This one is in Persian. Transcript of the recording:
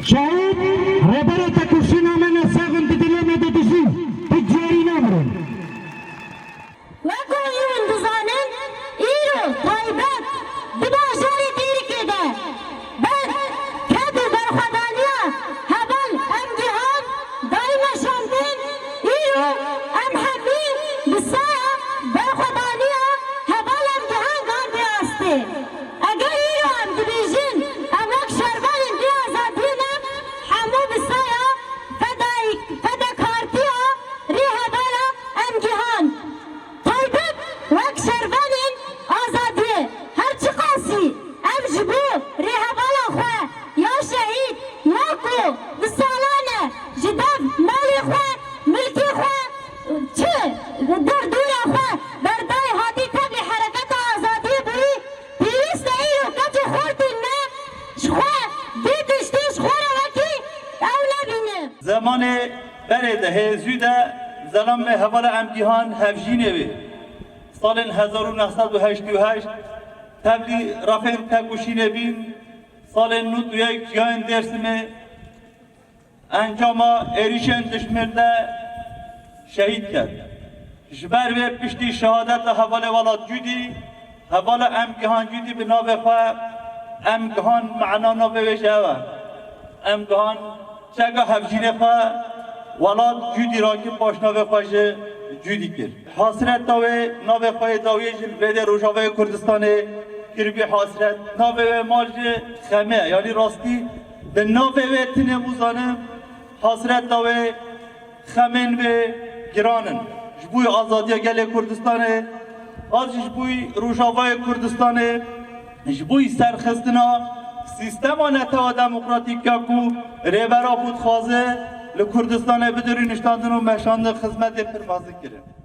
شهید ربرا تکرشی نامن ساغن تدلم دادشی تجاری نامرون وکو این دزانن ایرو تایبت بباشاری دیر کده بر کد برخدانیا هبل ام جهان دایم شاندن ایرو ام حبی بسایا برخدانیا هبل ام جهان گانده استه اگر ایرو ام دبیجین ام وک شربان دی آزادینم حمو بسایا فداکارتیا ری هبل ام جهان تایبت وک شربان آزادیه هرچی قاسی ام جبو ری هبل خواه یا شهید یا کو بسالانه جدب مالی خواه ملکی خواه چه در دویا خواه بردای هاتی تبی حرکت آزادی بوی پیوست ایرو کچ خوردین نه شخواه دیتشتیش خوره وکی او نبینه زمان برده هزوده زلم هوال امتحان هفجینه بی سال 1988 تبلی رافین تکوشینه بین سال 91 جاین درسمه انجام اریشن دشمرده شهید کرد جبر و پشتی شهادت حوال ولاد جودی حوال امتحان جودی به نام خواه امتحان معنا نام بشه امتحان چگه هفجینه خواه ولاد جودی را که پاشناوه خواهش جودی کرد حاصلت داوه ناوه خواه داوه جل بده روشاوه کردستانه کربی حاصلت ناوه مالج خمه یعنی راستی به ناوه تنه موزانه حاصلت داوه خمین و گرانن جبوی آزادی گل کردستانه از جبوی روشاوه کردستانه جبوی سرخستنا سیستم نتوا دموکراتیک کو ریبرا بود خوازه لکردستان بدری نشتاندن و مشاند خدمت پرواز کرد.